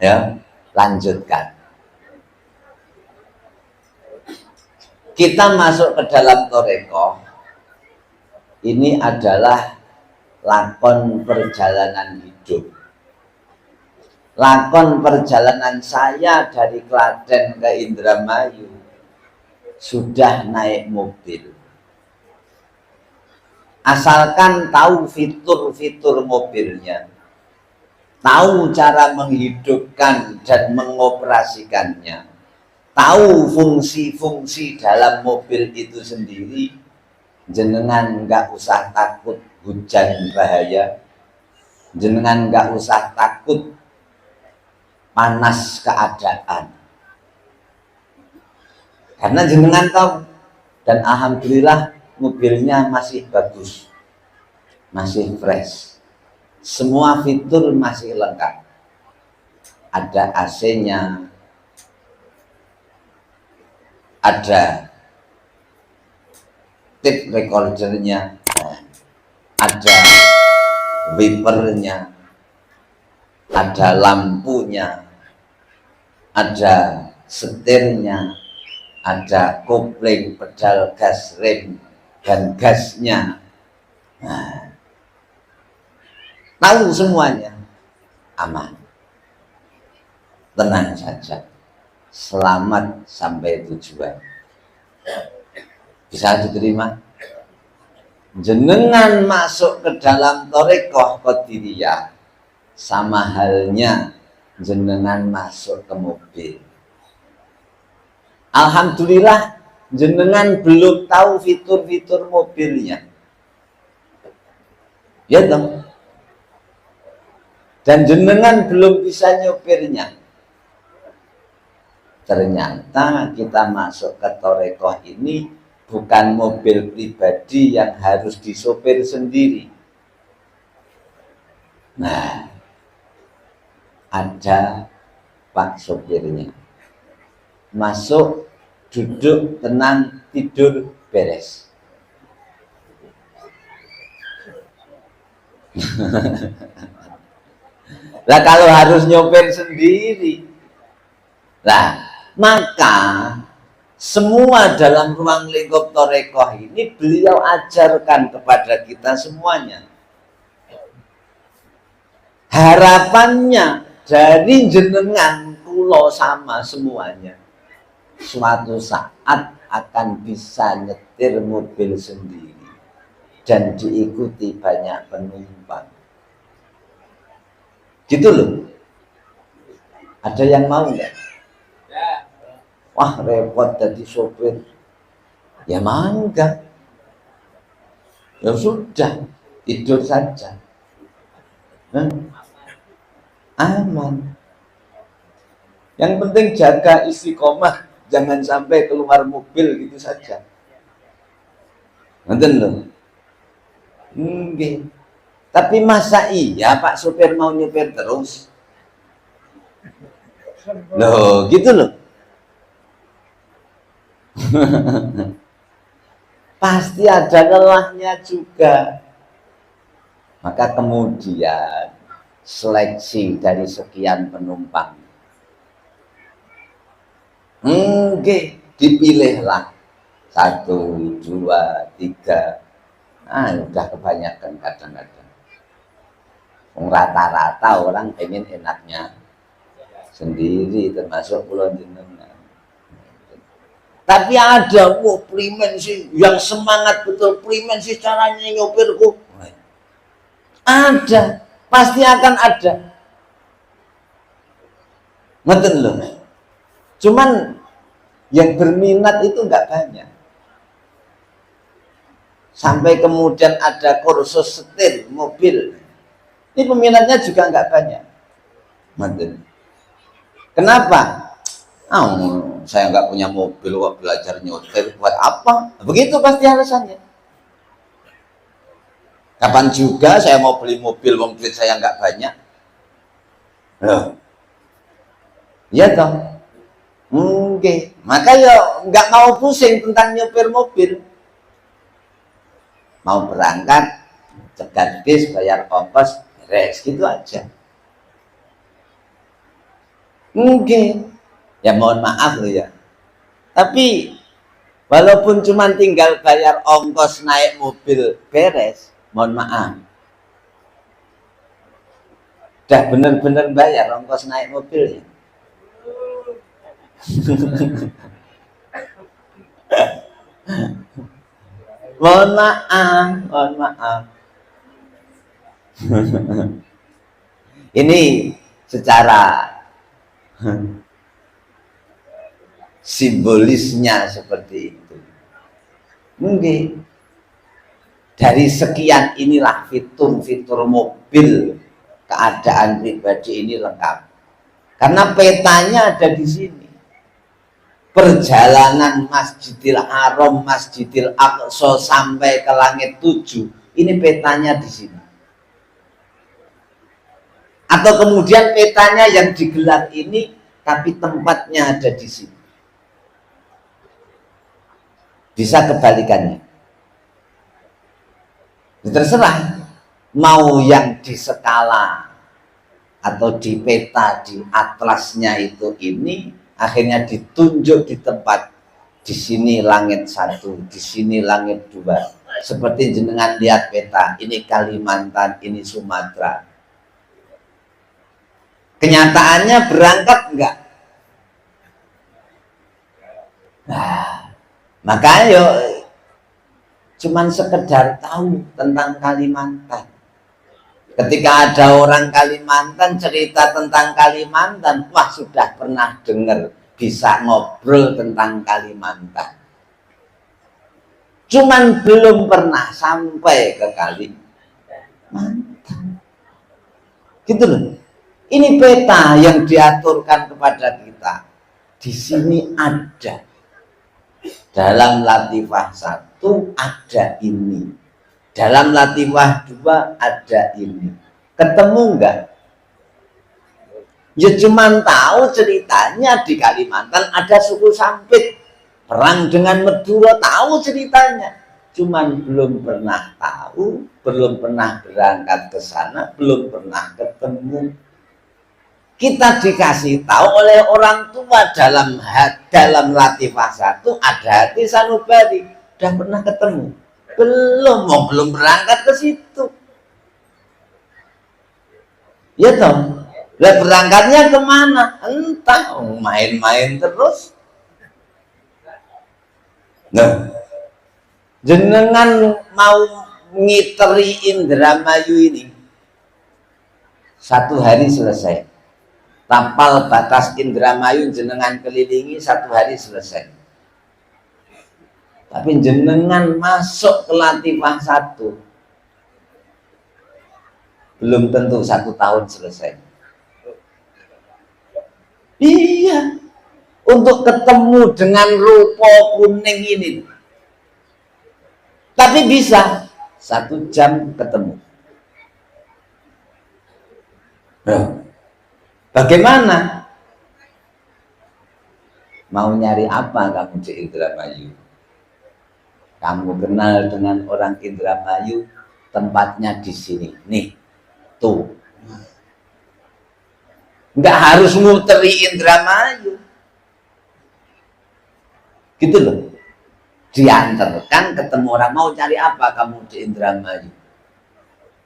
Ya, lanjutkan. Kita masuk ke dalam thariqah. Ini adalah lakon perjalanan hidup. Lakon perjalanan saya dari Klaten ke Indramayu sudah naik mobil. Asalkan tahu fitur-fitur mobilnya, tahu cara menghidupkan dan mengoperasikannya, tahu fungsi-fungsi dalam mobil itu sendiri, jenengan nggak usah takut hujan bahaya, jenengan nggak usah takut panas keadaan, karena jenengan tahu. Dan alhamdulillah mobilnya masih bagus, masih fresh, semua fitur masih lengkap. Ada AC-nya, ada tape recordernya, ada wipernya, ada lampunya, ada setirnya, ada kopling, pedal gas, rem, dan gasnya. Nah, tahu semuanya, aman, tenang saja, selamat sampai tujuan. Bisa diterima? Jenengan masuk ke dalam thariqah Qadiriyah sama halnya jenengan masuk ke mobil. Alhamdulillah jenengan belum tahu fitur-fitur mobilnya, ya dong. Dan jenengan belum bisa nyopirnya. Ternyata kita masuk ke thariqah ini bukan mobil pribadi yang harus disopir sendiri. Nah, ada pak sopirnya. Masuk, duduk, tenang, tidur, beres. Lah kalau harus nyopir sendiri, lah maka semua dalam ruang lingkup thariqah ini beliau ajarkan kepada kita semuanya. Harapannya dari jenengan kulo sama semuanya, suatu saat akan bisa nyetir mobil sendiri dan diikuti banyak penumpang. Gitu loh. Ada yang mau nggak? Wah repot jadi sopir. Ya mangga. Ya sudah, tidur saja. Aman. Yang penting jaga istiqomah, jangan sampai keluar mobil gitu saja. Nonton loh. Enggak. Tapi masa iya Pak sopir mau nyopir terus? Loh, gitu loh. Pasti ada lelahnya juga. Maka kemudian seleksi dari sekian penumpang. Dipilihlah 1, 2, 3. Udah kebanyakan kadang-kadang. Rata-rata orang pengen enaknya sendiri, termasuk pulau jenengan. Tapi ada, primen sih yang semangat betul, primen sih caranya nyopirku. Ada, pasti akan ada. Ngerti loh. Cuman yang berminat itu nggak banyak. Sampai kemudian ada kursus setir mobil. Ini peminatnya juga nggak banyak. Ngerti. Kenapa? Saya nggak punya mobil kok, belajar nyetir buat apa? Begitu pasti alasannya. Kapan juga saya mau beli mobil, wong duit saya nggak banyak. Loh, iya toh. Maka ya nggak mau pusing tentang nyopir mobil. Mau berangkat, cegat bis, bayar ongkos, beres gitu aja. Mungkin. Ya mohon maaf loh ya. Tapi walaupun cuma tinggal bayar ongkos naik mobil beres, mohon maaf. Udah bener-bener bayar ongkos naik mobilnya. Mohon maaf, mohon maaf. Ini secara simbolisnya seperti itu. Mungkin dari sekian inilah fitur-fitur mobil keadaan pribadi ini lengkap. Karena petanya ada di sini. Perjalanan Masjidil Haram, Masjidil Aqsa sampai ke langit 7, ini petanya di sini. Atau kemudian petanya yang digelar ini, tapi tempatnya ada di sini. Bisa kebalikannya. Terserah mau yang di skala atau di peta di atlasnya itu ini akhirnya ditunjuk di tempat di sini langit 1, di sini langit 2. Seperti jenengan lihat peta, ini Kalimantan, ini Sumatera. Kenyataannya berangkat enggak? Nah, maka ayo cuman sekedar tahu tentang Kalimantan. Ketika ada orang Kalimantan cerita tentang Kalimantan, wah sudah pernah dengar, bisa ngobrol tentang Kalimantan. Cuman belum pernah sampai ke Kalimantan. Gitu loh. Ini peta yang diaturkan kepada kita. Di sini ada. Dalam Latifah 1 ada ini. Dalam Latifah 2 ada ini. Ketemu enggak? Ya cuman tahu ceritanya di Kalimantan ada suku Sampit. Perang dengan Madura, tahu ceritanya. Cuman belum pernah tahu, belum pernah berangkat ke sana, belum pernah ketemu. Kita dikasih tahu oleh orang tua dalam Latifah 1 ada hati sanubari. Udah pernah ketemu? Belum berangkat ke situ. Ya toh. Lah berangkatnya kemana? Entah, main-main terus. Nah, jenengan mau ngiteri Indramayu ini 1 hari selesai. Tapal batas Indramayu jenengan kelilingi 1 hari selesai. Tapi jenengan masuk ke Latifah 1 belum tentu 1 tahun selesai. Iya, untuk ketemu dengan rupa kuning ini. Tapi bisa 1 jam ketemu. Nah, bagaimana? Mau nyari apa kamu di Indramayu? Kamu kenal dengan orang Indramayu, tempatnya di sini. Nih, tuh. Nggak harus muteri Indramayu. Gitu loh. Diantarkan ketemu orang. Mau cari apa kamu di Indramayu?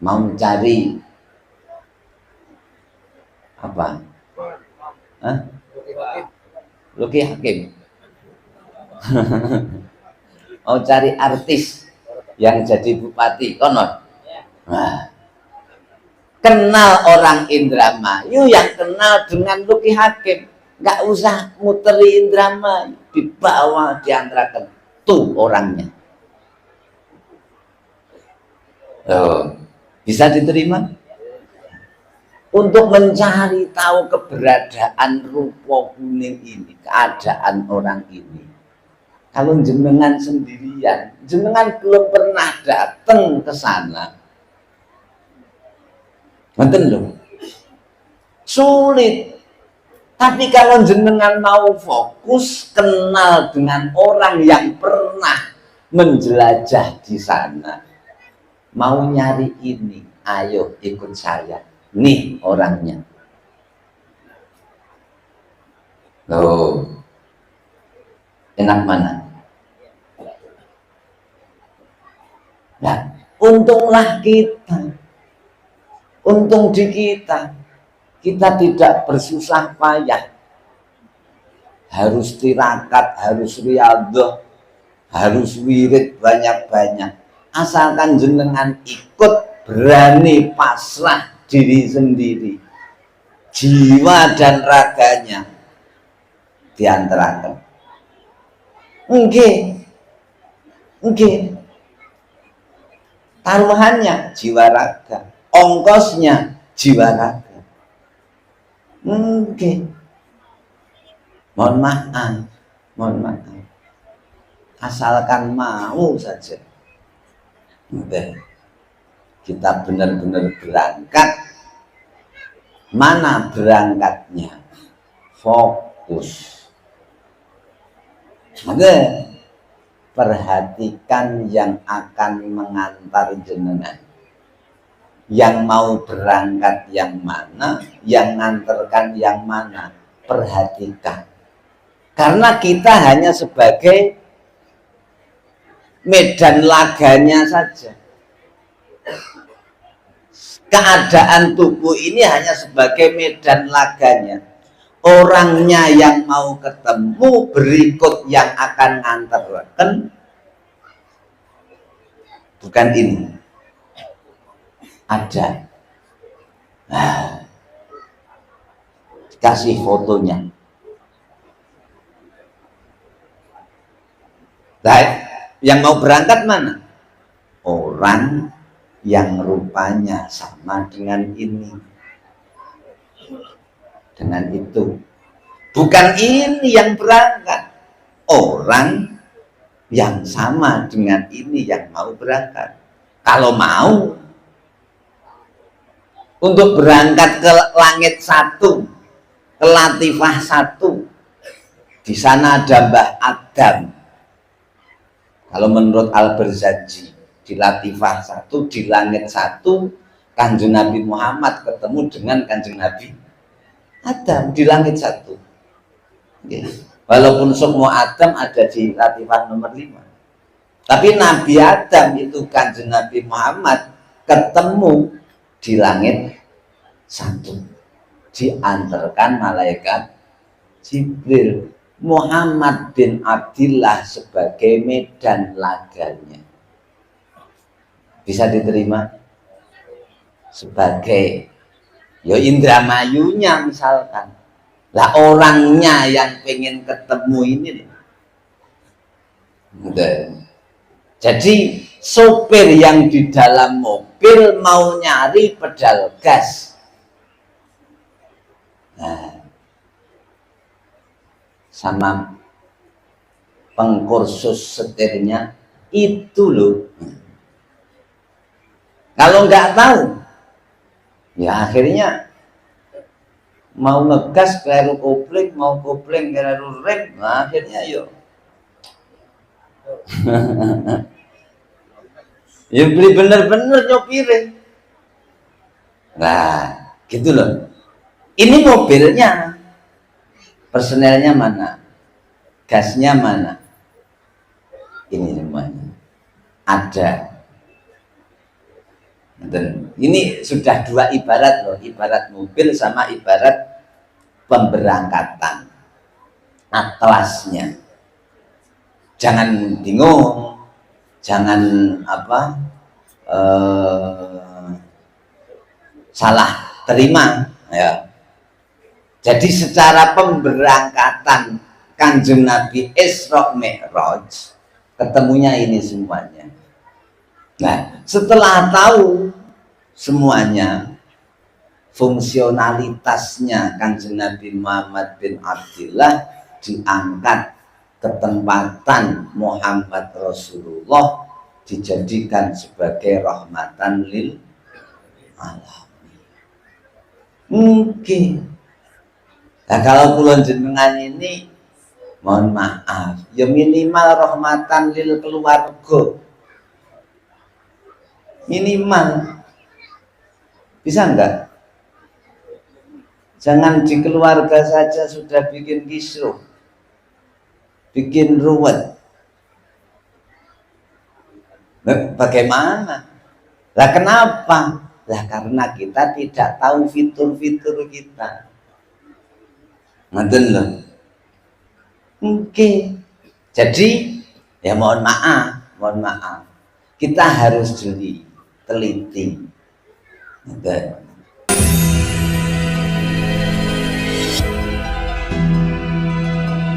Mau cari apa? Hah? Luki Hakim. Mau cari artis yang jadi bupati, konon. Nah, kenal orang Indramayu yang kenal dengan Luki Hakim. Nggak usah muteri Indramayu, dibawa diantarkan tuh orangnya. Oh, bisa diterima? Untuk mencari tahu keberadaan rupa kuning ini, keadaan orang ini. Kalau jenengan sendirian, jenengan belum pernah datang ke sana. Ngerti lho? Sulit. Tapi kalau jenengan mau fokus kenal dengan orang yang pernah menjelajah di sana, mau nyari ini, ayo ikut saya. Nih orangnya. Loh, enak mana? Nah, untunglah kita, untung di kita tidak bersusah payah, harus tirakat, harus riyadhah, harus wirid banyak-banyak. Asalkan jenengan ikut, berani pasrah diri sendiri, jiwa dan raganya diantarakan. Nggih, taruhannya jiwa raga, ongkosnya jiwa raga. Mohon maaf, asalkan mau saja. Kita benar-benar berangkat. Mana berangkatnya? Fokus. Perhatikan yang akan mengantar jenengan. Yang mau berangkat yang mana, yang nganterkan yang mana. Perhatikan. Karena kita hanya sebagai medan laganya saja. Keadaan tubuh ini hanya sebagai medan laganya. Orangnya yang mau ketemu, berikut yang akan nganterkan bukan ini. Ada. Kasih fotonya. Baik, yang mau berangkat mana? Orang yang rupanya sama dengan ini, dengan itu. Bukan ini yang berangkat, orang yang sama dengan ini yang mau berangkat. Kalau mau untuk berangkat ke langit satu, ke Latifah satu, di sana ada Mbah Adam. Kalau menurut Al-Barzanji, di Latifah satu, di langit satu, Kanjeng Nabi Muhammad ketemu dengan Kanjeng Nabi Adam di langit satu. Ya. Walaupun semua Adam ada di Latifah nomor 5, tapi Nabi Adam itu Kanjeng Nabi Muhammad ketemu di langit satu, diantarkan malaikat Jibril. Muhammad bin Abdillah sebagai medan laganya. Bisa diterima sebagai Indramayunya misalkan. Lah orangnya yang pengen ketemu ini. Jadi sopir yang di dalam mobil mau nyari pedal gas. Nah, sama pengkursus setirnya itu loh. Kalau nggak tahu, ya akhirnya mau ngegas keliru kopling, mau kopling keliru rem, nah akhirnya ya beli bener-bener nyopirin. Nah, gitu loh. Ini mobilnya, personelnya mana, gasnya mana, ini semuanya ada. Dan ini sudah dua ibarat loh, ibarat mobil sama ibarat pemberangkatan, atlasnya. Jangan bingung, jangan salah terima ya. Jadi secara pemberangkatan Kanjeng Nabi Isra Mi'raj, ketemunya ini semuanya. Nah, setelah tahu semuanya, fungsionalitasnya Kanjeng Nabi Muhammad bin Abdillah diangkat ke tempatan Muhammad Rasulullah, dijadikan sebagai rahmatan lil alamin. Mungkin. Nah, kalau kula jenengan ini mohon maaf, ya minimal rahmatan lil keluarga. Minimal. Bisa enggak? Jangan di keluarga saja sudah bikin kisruh, bikin ruwet. Bagaimana? Lah kenapa? Lah karena kita tidak tahu fitur-fitur kita. Ngoten lho. Oke. Jadi ya mohon maaf. Kita harus jeli, teliti.